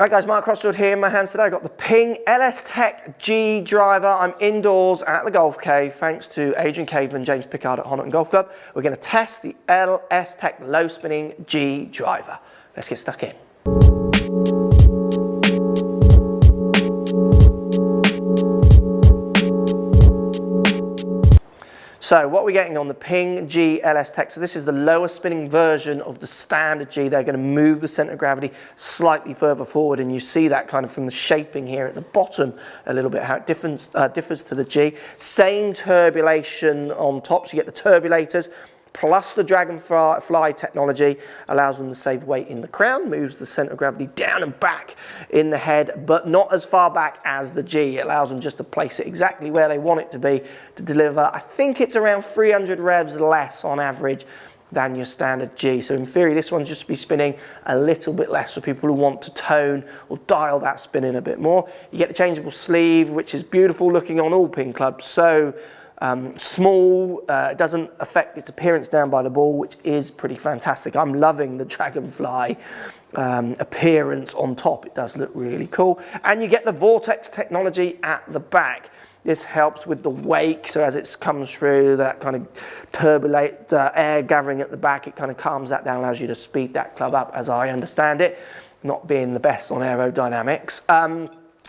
Alright guys, Mark Crossfield here in my hands today. I've got the Ping LS Tec G Driver. I'm indoors at the Golf Cave thanks to Adrian Caveman and James Pickard at Honiton Golf Club. We're going to test the LS Tec low spinning G Driver. Let's get stuck in. So what we're getting on the Ping G LS Tec, so this is the lower spinning version of the standard G. They're going to move the centre of gravity slightly further forward, and you see that kind of from the shaping here at the bottom a little bit, how it differs to the G. Same turbulation on top, so you get the turbulators, plus the Dragonfly technology allows them to save weight in the crown, moves the centre of gravity down and back in the head, but not as far back as the G. It allows them just to place it exactly where they want it to be to deliver. I think it's around 300 revs less on average than your standard G. So in theory, this one's just be spinning a little bit less for people who want to tone or dial that spin in a bit more. You get the changeable sleeve, which is beautiful looking on all Ping clubs. So small, it doesn't affect its appearance down by the ball, which is pretty fantastic. I'm loving the Dragonfly appearance on top. It does look really cool. And you get the Vortex technology at the back. This helps with the wake, so as it comes through, that kind of turbulate air gathering at the back, it kind of calms that down, allows you to speed that club up, as I understand it, not being the best on aerodynamics.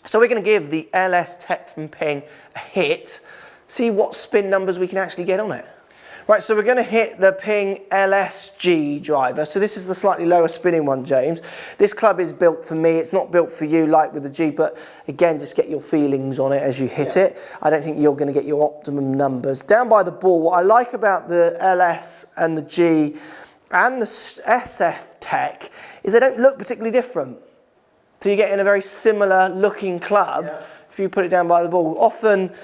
So we're going to give the LS Tec from Ping a hit, see what spin numbers we can actually get on it. Right, so we're going to hit the Ping LS G Driver. So this is the slightly lower spinning one, James. This club is built for me. It's not built for you like with the G, but again, just get your feelings on it as you hit it. I don't think you're going to get your optimum numbers. Down by the ball, what I like about the LS and the G and the SF Tec is they don't look particularly different. So you get in a very similar looking club if you put it down by the ball. Often,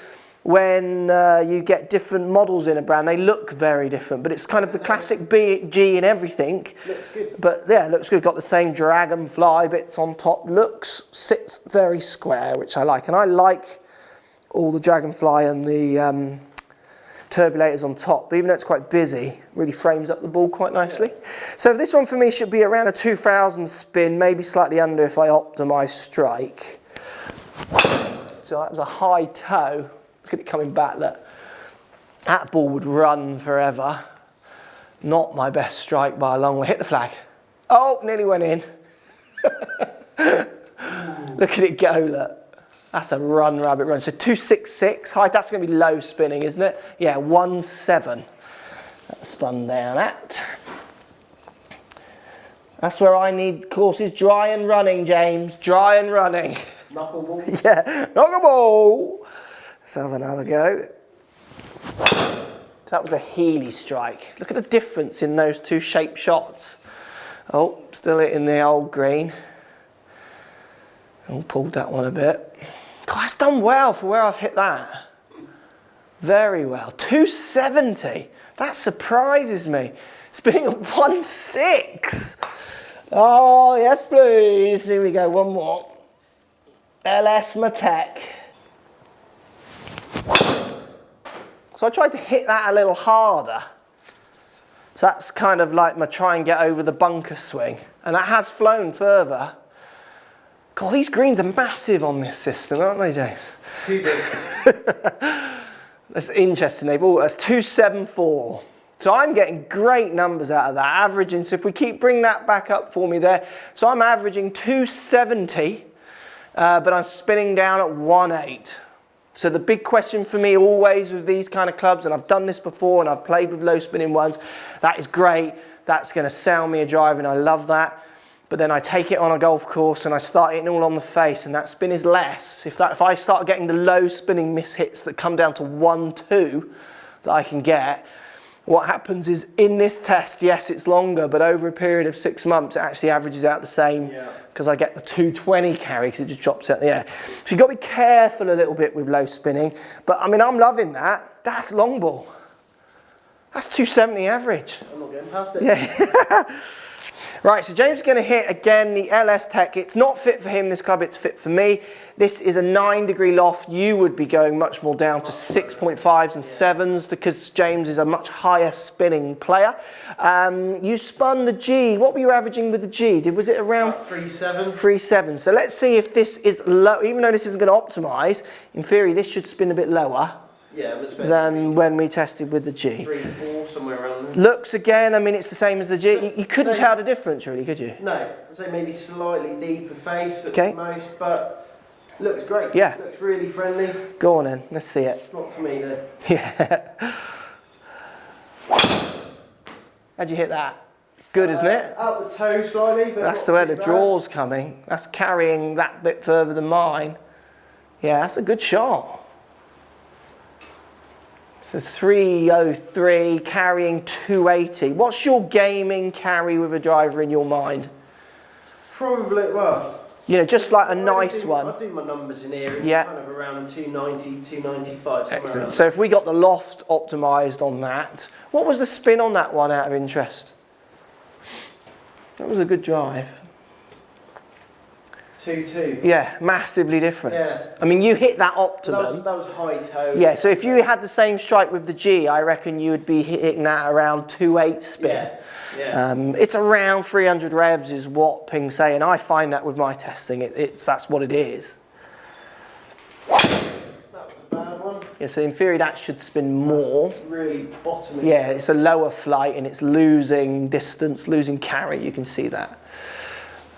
when you get different models in a brand, they look very different, but it's kind of the classic G in everything. Looks good. But yeah, it looks good. Got the same Dragonfly bits on top. Sits very square, which I like. And I like all the Dragonfly and the turbulators on top. But even though it's quite busy, really frames up the ball quite nicely. Yeah. So this one for me should be around a 2000 spin, maybe slightly under if I optimise strike. So that was a high toe. Look at it coming back, look. That ball would run forever. Not my best strike by a long way. Hit the flag. Oh, nearly went in. Look at it go, look. That's a run, rabbit run. So 266, high, that's going to be low spinning, isn't it? Yeah, 17. That spun down at. That's where I need courses dry and running, James. Dry and running. Knuckleball. Yeah, knuckleball. Let's have another go. So that was a Healy strike. Look at the difference in those two shape shots. Oh, still hitting the old green. Oh, pulled that one a bit. God, that's done well for where I've hit that. Very well. 270. That surprises me. Spinning at 16. Oh, yes, please. Here we go. One more. LS Tec. So I tried to hit that a little harder. So that's kind of like my try and get over the bunker swing. And that has flown further. God, these greens are massive on this system, aren't they, James? Too big. That's interesting. That's 274. So I'm getting great numbers out of that, averaging. So if we bring that back up for me there. So I'm averaging 270, but I'm spinning down at 18. So the big question for me always with these kind of clubs, and I've done this before and I've played with low spinning ones, that is great. That's going to sell me a drive and I love that. But then I take it on a golf course and I start hitting all on the face and that spin is less. If I start getting the low spinning miss hits that come down to 1, 2 that I can get, what happens is in this test, yes, it's longer, but over a period of 6 months, it actually averages out the same because I get the 220 carry because it just drops out the air. So you've got to be careful a little bit with low spinning. But I mean, I'm loving that. That's long ball. That's 270 average. I'm not getting past it. Yeah. Right, so James is going to hit again the LS Tec. It's not fit for him, this club, it's fit for me. This is a 9-degree loft. You would be going much more down to 6.5s and 7s because James is a much higher spinning player. You spun the G. What were you averaging with the G? Was it around 3.7? 3.7. So let's see if this is low. Even though this isn't going to optimise, in theory this should spin a bit lower. Yeah, than when we tested with the G. 3.4, somewhere around there. Looks again, I mean, it's the same as the G. You couldn't tell the difference, really, could you? No, I'd say maybe slightly deeper face at the most, but looks great. Yeah. Looks really friendly. Go on then, let's see it. It's not for me though. Yeah. How'd you hit that? Good, isn't it? Out the toe slightly, but that's the way the draw's coming. That's carrying that bit further than mine. Yeah, that's a good shot. So 303, carrying 280. What's your gaming carry with a driver in your mind? Probably, well, you know, just like a nice one. I do my numbers in here, and kind of around 290, 295. Excellent. So if we got the loft optimised on that, what was the spin on that one out of interest? That was a good drive. 2.2. Yeah, massively different. Yeah. I mean, you hit that optimum. That was high toe. Yeah, so if you had the same strike with the G, I reckon you would be hitting that around 2.8 spin. Yeah. Yeah. It's around 300 revs is what Ping's saying. And I find that with my testing, that's what it is. That was a bad one. Yeah, so in theory that should spin more. Really bottoming. Yeah, it's a lower flight and it's losing distance, losing carry, you can see that.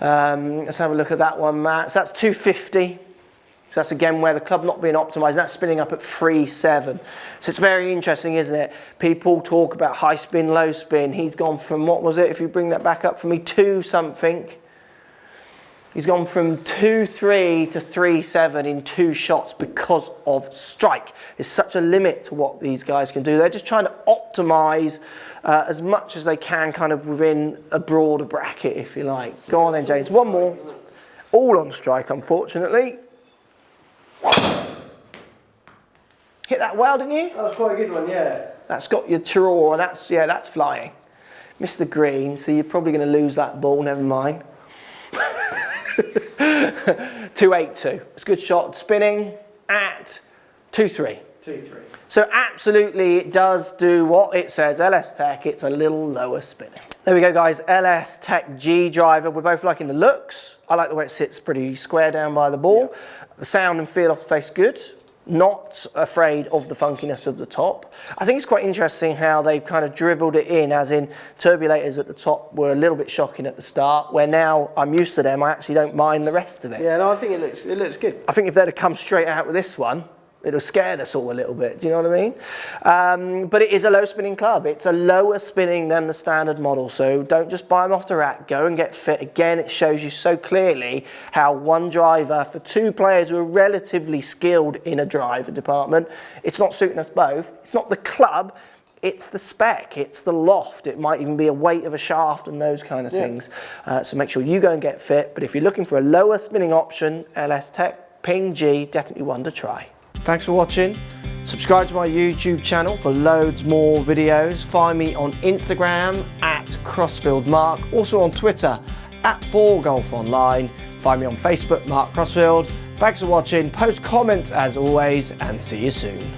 Let's have a look at that one, Matt. So that's 250. So that's again where the club not being optimised. That's spinning up at 3.7. So it's very interesting, isn't it? People talk about high spin, low spin. He's gone from, what was it, if you bring that back up for me, 2 something. He's gone from 2.3 to 3.7 in 2 shots because of strike. There's such a limit to what these guys can do. They're just trying to optimise as much as they can kind of within a broader bracket, if you like. Go on then, James. One more. All on strike, unfortunately. Hit that well, didn't you? That was quite a good one, yeah. That's got your draw, and that's flying. Missed the green, so you're probably going to lose that ball, never mind. 282. It's a good shot. Spinning at 2.3. 2.3. So absolutely it does do what it says. LS Tec, it's a little lower spinning. There we go, guys. LS Tec G Driver. We're both liking the looks. I like the way it sits pretty square down by the ball. Yeah. The sound and feel off the face good. Not afraid of the funkiness of the top. I think it's quite interesting how they've kind of dribbled it in, as in turbulators at the top were a little bit shocking at the start, where now I'm used to them, I actually don't mind the rest of it. Yeah, no, I think it looks good. I think if they'd have come straight out with this one, it'll scare us all a little bit, do you know what I mean? But it is a low spinning club. It's a lower spinning than the standard model, so don't just buy them off the rack, go and get fit. Again, it shows you so clearly how one driver, for 2 players who are relatively skilled in a driver department, it's not suiting us both. It's not the club, it's the spec, it's the loft. It might even be a weight of a shaft and those kind of things. So make sure you go and get fit. But if you're looking for a lower spinning option, LS Tec, Ping G, definitely one to try. Thanks for watching. Subscribe to my YouTube channel for loads more videos. Find me on Instagram at Crossfield Mark. Also on Twitter at 4golfonline. Find me on Facebook, Mark Crossfield. Thanks for watching. Post comments as always, and see you soon.